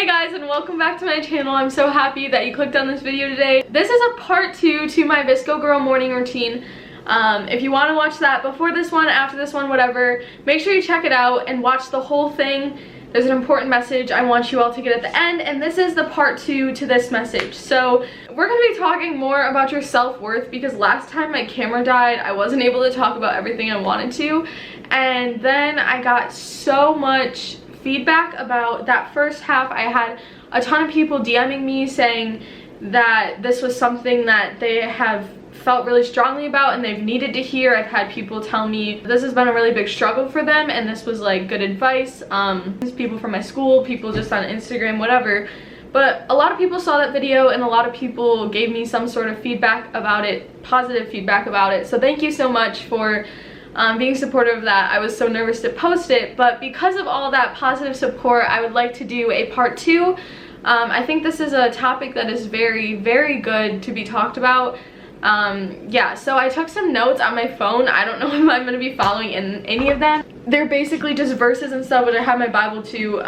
Hey guys, and welcome back to my channel. I'm so happy that you clicked on this video today. This is a part 2 to my VSCO girl morning routine. If you want to watch that before this one, after this one, whatever, make sure you check it out and watch the whole thing. There's an important message I want you all to get at the end, and this is the part 2 to this message. So we're going to be talking more about your self-worth, because last time my camera died, I wasn't able to talk about everything I wanted to, and then I got so much feedback about that first half. I had a ton of people DMing me saying that this was something that they have felt really strongly about and they've needed to hear. I've had people tell me this has been a really big struggle for them and this was like good advice. People from my school, people just on Instagram, whatever. But a lot of people saw that video and a lot of people gave me some sort of feedback about it, positive feedback about it. So thank you so much for being supportive of that. I was so nervous to post it, but because of all that positive support, I would like to do a part 2. I think this is a topic that is very, very good to be talked about. Yeah, so I took some notes on my phone. I don't know if I'm going to be following in any of them. They're basically just verses and stuff, but I have my Bible too.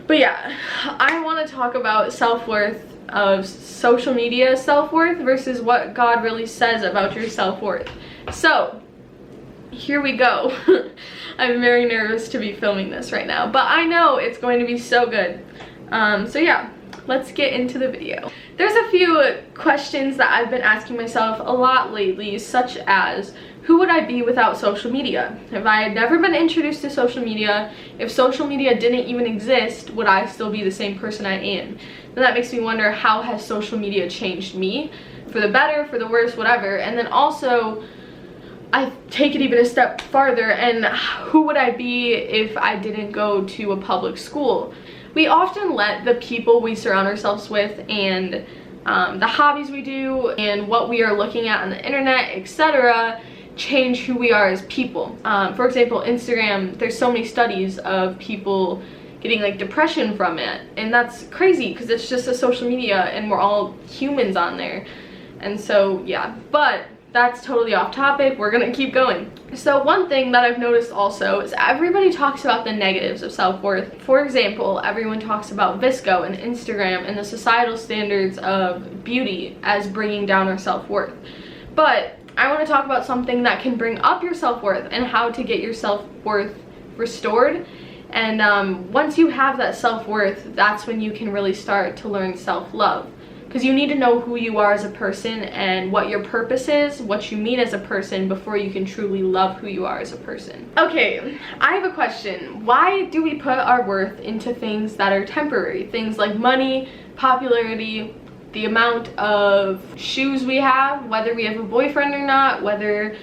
But yeah, I want to talk about self-worth of social media self-worth versus what God really says about your self-worth. So here we go. I'm very nervous to be filming this right now, but I know it's going to be so good. So yeah, let's get into the video. There's a few questions that I've been asking myself a lot lately, such as, who would I be without social media? If I had never been introduced to social media, if social media didn't even exist, would I still be the same person I am? And that makes me wonder, how has social media changed me? For the better, for the worse, whatever. And then also, I take it even a step farther, and who would I be if I didn't go to a public school? We often let the people we surround ourselves with and the hobbies we do and what we are looking at on the internet, etc., change who we are as people. For example, Instagram, there's so many studies of people getting like depression from it, and that's crazy because it's just a social media and we're all humans on there. And so yeah, but that's totally off topic. We're gonna keep going. So one thing that I've noticed also is everybody talks about the negatives of self-worth. For example, everyone talks about VSCO and Instagram and the societal standards of beauty as bringing down our self-worth. But I want to talk about something that can bring up your self-worth and how to get your self-worth restored. And once you have that self-worth, that's when you can really start to learn self-love. Because you need to know who you are as a person and what your purpose is, what you mean as a person, before you can truly love who you are as a person. Okay, I have a question. Why do we put our worth into things that are temporary? Things like money, popularity, the amount of shoes we have, whether we have a boyfriend or not, whether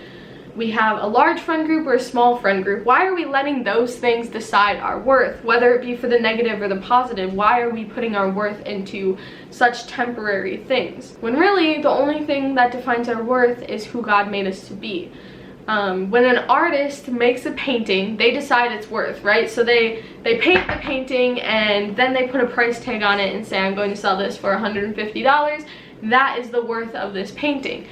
we have a large friend group or a small friend group. Why are we letting those things decide our worth? Whether it be for the negative or the positive, why are we putting our worth into such temporary things? When really, the only thing that defines our worth is who God made us to be. When an artist makes a painting, they decide its worth, right? So they paint the painting and then they put a price tag on it and say, I'm going to sell this for $150. That is the worth of this painting.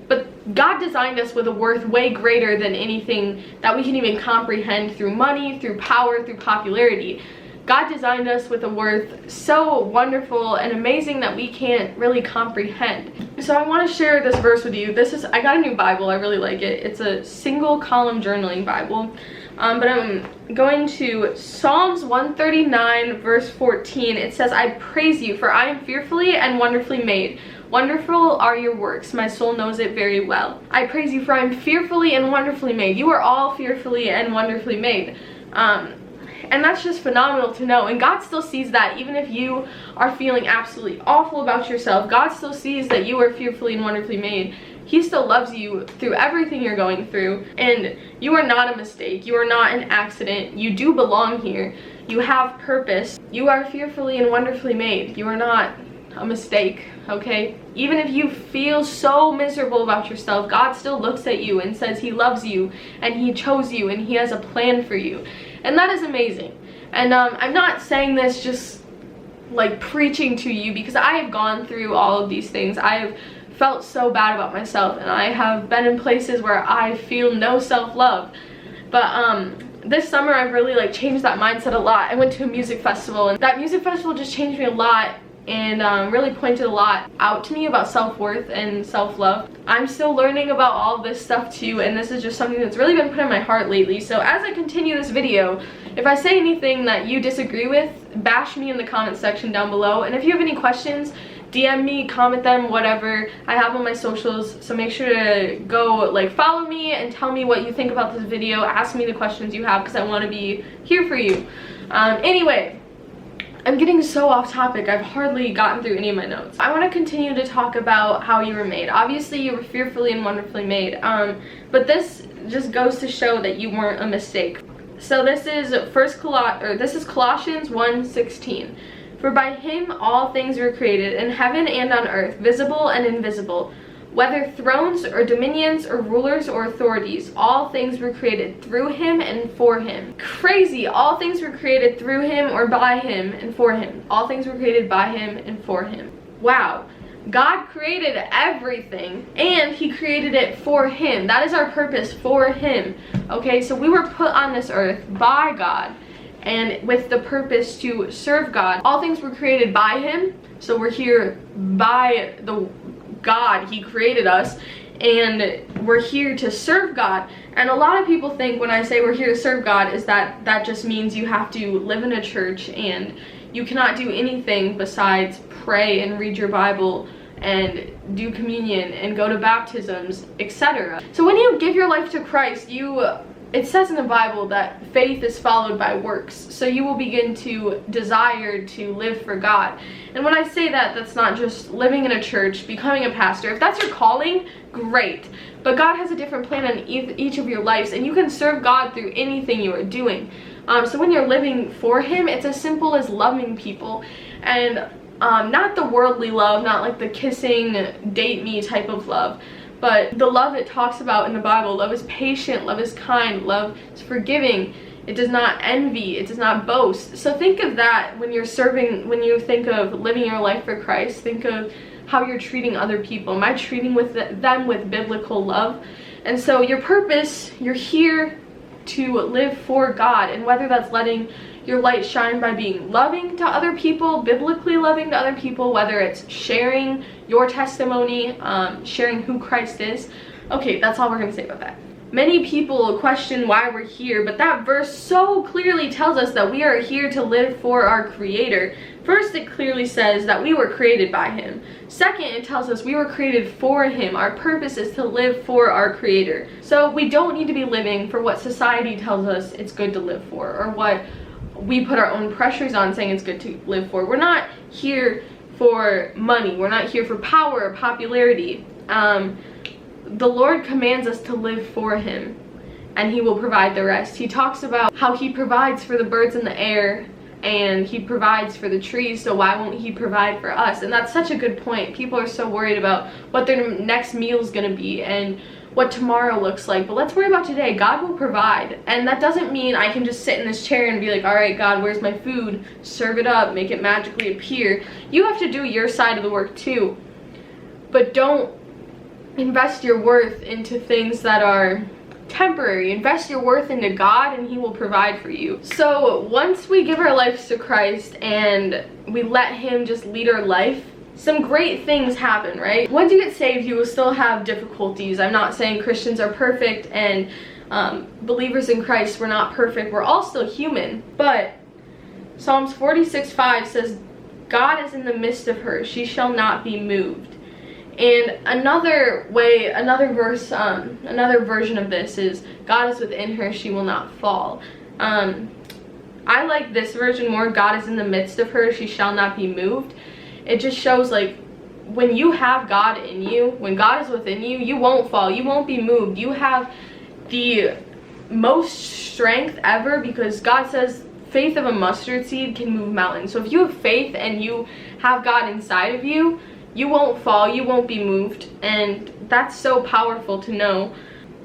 But God designed us with a worth way greater than anything that we can even comprehend through money, through power, through popularity. God designed us with a worth so wonderful and amazing that we can't really comprehend. So I want to share this verse with you. I got a new Bible. I really like it. It's a single column journaling Bible. But I'm going to Psalms 139 verse 14. It says, I praise you, for I am fearfully and wonderfully made. Wonderful are your works, my soul knows it very well. I praise you, for I am fearfully and wonderfully made. You are all fearfully and wonderfully made. And that's just phenomenal to know. And God still sees that. Even if you are feeling absolutely awful about yourself, God still sees that you are fearfully and wonderfully made. He still loves you through everything you're going through. And you are not a mistake. You are not an accident. You do belong here. You have purpose. You are fearfully and wonderfully made. You are not a mistake, okay? Even if you feel so miserable about yourself, God still looks at you and says he loves you and he chose you and he has a plan for you. And that is amazing. And I'm not saying this just like preaching to you, because I have gone through all of these things. I have felt so bad about myself and I have been in places where I feel no self-love. But this summer I've really like changed that mindset a lot. I went to a music festival, and that music festival just changed me a lot and really pointed a lot out to me about self-worth and self-love. I'm still learning about all this stuff too, and this is just something that's really been put in my heart lately. So as I continue this video, if I say anything that you disagree with, bash me in the comment section down below. And if you have any questions, DM me, comment them, whatever. I have on my socials, so make sure to go like follow me and tell me what you think about this video. Ask me the questions you have because I want to be here for you. Anyway, I'm getting so off topic. I've hardly gotten through any of my notes. I want to continue to talk about how you were made. Obviously, you were fearfully and wonderfully made, but this just goes to show that you weren't a mistake. So this is Colossians 1:16. For by him all things were created, in heaven and on earth, visible and invisible, whether thrones or dominions or rulers or authorities, all things were created through him and for him. Crazy! All things were created through him or by him and for him. All things were created by him and for him. Wow. God created everything, and he created it for him. That is our purpose, for him. Okay, so we were put on this earth by God, and with the purpose to serve God. All things were created by him, so we're here by the God. He created us, and we're here to serve God. And a lot of people think when I say we're here to serve God is that just means you have to live in a church and you cannot do anything besides pray and read your Bible and do communion and go to baptisms, etc. So when you give your life to Christ, it says in the Bible that faith is followed by works. So you will begin to desire to live for God. And when I say that, that's not just living in a church, becoming a pastor. If that's your calling, great. But God has a different plan on each of your lives, and you can serve God through anything you are doing. So when you're living for him, it's as simple as loving people. And not the worldly love, not like the kissing, date me type of love. But the love it talks about in the Bible. Love is patient, love is kind, love is forgiving. It does not envy, it does not boast. So think of that when you're serving, when you think of living your life for Christ. Think of how you're treating other people. Am I treating them with biblical love? And so your purpose, you're here to live for God. And whether that's letting your light shine by being loving to other people, biblically loving to other people, whether it's sharing your testimony, sharing who Christ is. Okay, that's all we're going to say about that. Many people question why we're here, but that verse so clearly tells us that we are here to live for our Creator. First, it clearly says that we were created by him. Second, it tells us we were created for him. Our purpose is to live for our Creator. So we don't need to be living for what society tells us it's good to live for, or what we put our own pressures on saying it's good to live for. We're not here for money. We're not here for power or popularity. The Lord commands us to live for him, and he will provide the rest. He talks about how he provides for the birds in the air, and he provides for the trees, so why won't he provide for us? And that's such a good point. People are so worried about what their next meal is going to be and what tomorrow looks like, but let's worry about today. God will provide. And that doesn't mean I can just sit in this chair and be like, all right, God, where's my food? Serve it up, make it magically appear. You have to do your side of the work too, but don't invest your worth into things that are temporary. Invest your worth into God, and he will provide for you. So once we give our lives to Christ and we let him just lead our life, some great things happen, right? Once you get saved, you will still have difficulties. I'm not saying Christians are perfect and believers in Christ, we're not perfect. We're all still human. But Psalms 46:5 says, God is in the midst of her. She shall not be moved. And another version of this is, God is within her. She will not fall. I like this version more. God is in the midst of her. She shall not be moved. It just shows, like, when you have God in you, when God is within you, you won't fall, you won't be moved. You have the most strength ever, because God says faith of a mustard seed can move mountains. So if you have faith and you have God inside of you, you won't fall, you won't be moved. And that's so powerful to know.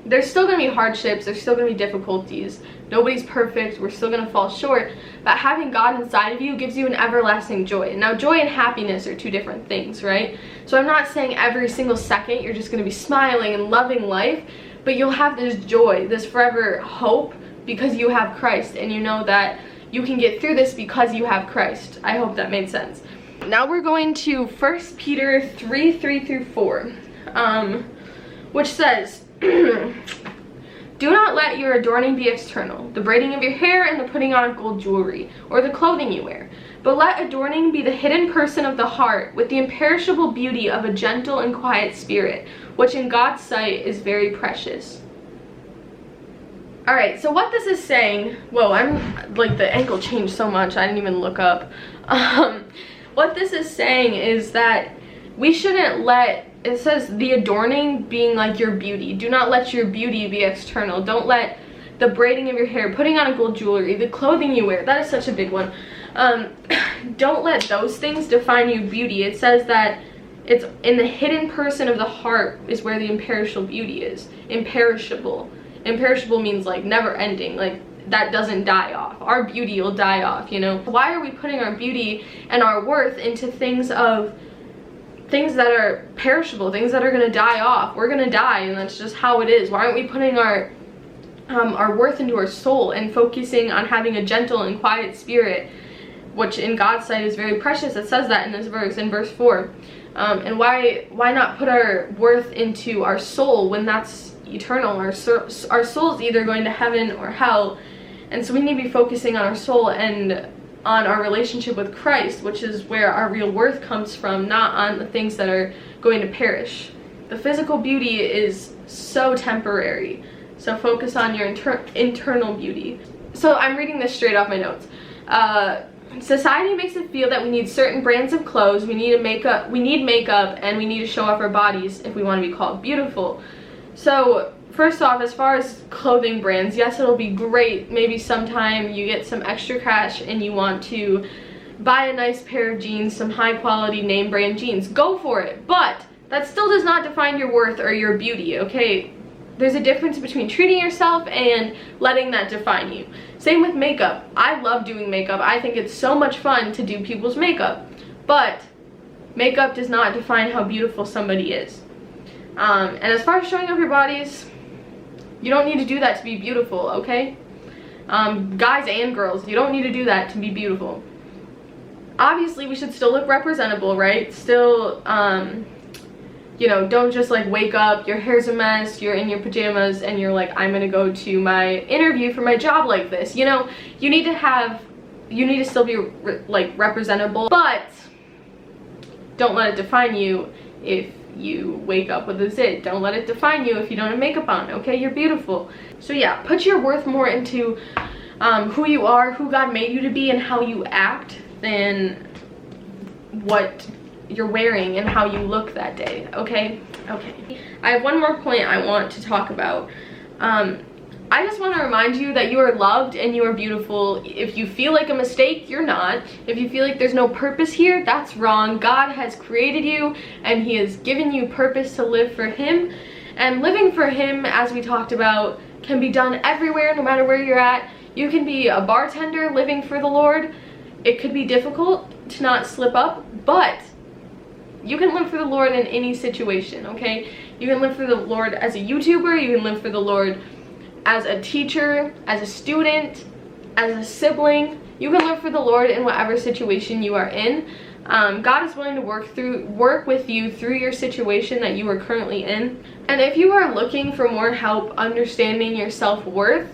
There's still going to be hardships, there's still going to be difficulties. Nobody's perfect, we're still going to fall short, but having God inside of you gives you an everlasting joy. Now, joy and happiness are two different things, right? So I'm not saying every single second you're just going to be smiling and loving life, but you'll have this joy, this forever hope, because you have Christ, and you know that you can get through this because you have Christ. I hope that made sense. Now we're going to 1 Peter 3:3-4, which says, do not let your adorning be external, the braiding of your hair and the putting on of gold jewelry, or the clothing you wear. But let adorning be the hidden person of the heart, with the imperishable beauty of a gentle and quiet spirit, which in God's sight is very precious. Alright, so what this is saying, whoa, I'm like, the ankle changed so much, I didn't even look up. What this is saying is that we shouldn't let, it says the adorning being like your beauty. Do not let your beauty be external. Don't let the braiding of your hair, putting on a gold jewelry, the clothing you wear, that is such a big one. Don't let those things define your beauty. It says that it's in the hidden person of the heart is where the imperishable beauty is. Imperishable. Imperishable means like never ending, like that doesn't die off. Our beauty will die off, you know. Why are we putting our beauty and our worth into things that are perishable, things that are going to die off? We're going to die, and that's just how it is. Why aren't we putting our worth into our soul and focusing on having a gentle and quiet spirit, which in God's sight is very precious? It says that in this verse, in verse 4. And why not put our worth into our soul when that's eternal? Our soul's either going to heaven or hell, and so we need to be focusing on our soul and on our relationship with Christ, which is where our real worth comes from, not on the things that are going to perish. The physical beauty is so temporary, so focus on your internal beauty. So I'm reading this straight off my notes. Society makes it feel that we need certain brands of clothes, we need makeup, and we need to show off our bodies if we want to be called beautiful. So first off, as far as clothing brands, yes, it'll be great. Maybe sometime you get some extra cash and you want to buy a nice pair of jeans, some high quality name brand jeans. Go for it. But that still does not define your worth or your beauty, okay? There's a difference between treating yourself and letting that define you. Same with makeup. I love doing makeup. I think it's so much fun to do people's makeup. But makeup does not define how beautiful somebody is. And as far as showing off your bodies, you don't need to do that to be beautiful, okay? Guys and girls, you don't need to do that to be beautiful. Obviously, we should still look representable, right? Still, you know, don't just like wake up, your hair's a mess, you're in your pajamas, and you're like, I'm gonna go to my interview for my job like this. You know, you need to still be like representable, but don't let it define you if you wake up with a zit. Don't let it define you if you don't have makeup on, okay? You're beautiful. So yeah, put your worth more into who you are, who God made you to be, and how you act than what you're wearing and how you look that day, okay? Okay. I have one more point I want to talk about. I just want to remind you that you are loved and you are beautiful. If you feel like a mistake, you're not. If you feel like there's no purpose here, that's wrong. God has created you and he has given you purpose to live for him. And living for him, as we talked about, can be done everywhere, no matter where you're at. You can be a bartender living for the Lord. It could be difficult to not slip up, but you can live for the Lord in any situation, okay? You can live for the Lord as a YouTuber. You can live for the Lord as a teacher, as a student, as a sibling. You can live for the Lord in whatever situation you are in. God is willing to work with you through your situation that you are currently in. And if you are looking for more help understanding your self-worth,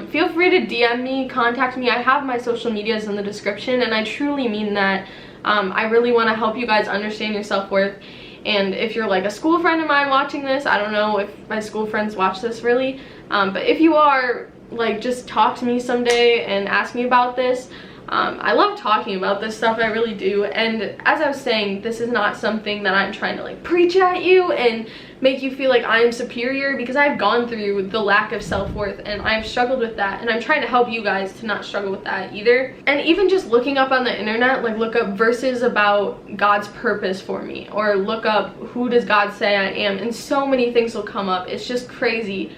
feel free to DM me, contact me. I have my social medias in the description, and I truly mean that. I really want to help you guys understand your self-worth. And if you're like a school friend of mine watching this, I don't know if my school friends watch this really, but if you are, like, just talk to me someday and ask me about this. I love talking about this stuff, I really do. And as I was saying, this is not something that I'm trying to like preach at you and make you feel like I'm superior, because I've gone through the lack of self-worth and I've struggled with that, and I'm trying to help you guys to not struggle with that either. And even just looking up on the internet, like look up verses about God's purpose for me, or look up who does God say I am, and so many things will come up. It's just crazy.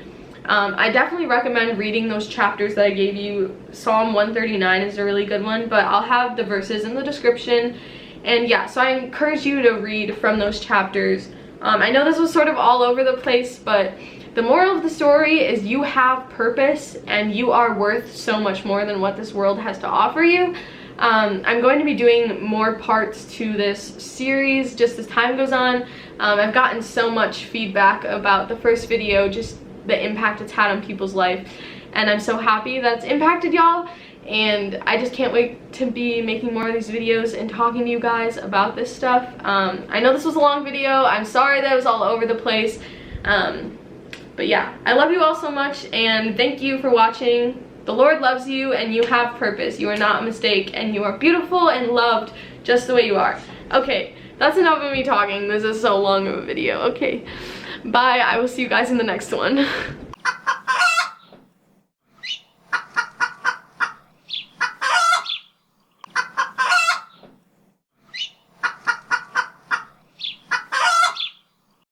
I definitely recommend reading those chapters that I gave you. Psalm 139 is a really good one, but I'll have the verses in the description. And yeah, so I encourage you to read from those chapters. I know this was sort of all over the place, but the moral of the story is you have purpose and you are worth so much more than what this world has to offer you. I'm going to be doing more parts to this series just as time goes on. I've gotten so much feedback about the first video, just the impact it's had on people's life, and I'm so happy that's impacted y'all, and I just can't wait to be making more of these videos and talking to you guys about this stuff. I know this was a long video. I'm sorry that it was all over the place. But yeah, I love you all so much, and thank you for watching. The Lord loves you, and you have purpose. You are not a mistake, and you are beautiful and loved just the way you are. Okay, that's enough of me talking. This is so long of a video. Okay, bye. I will see you guys in the next one.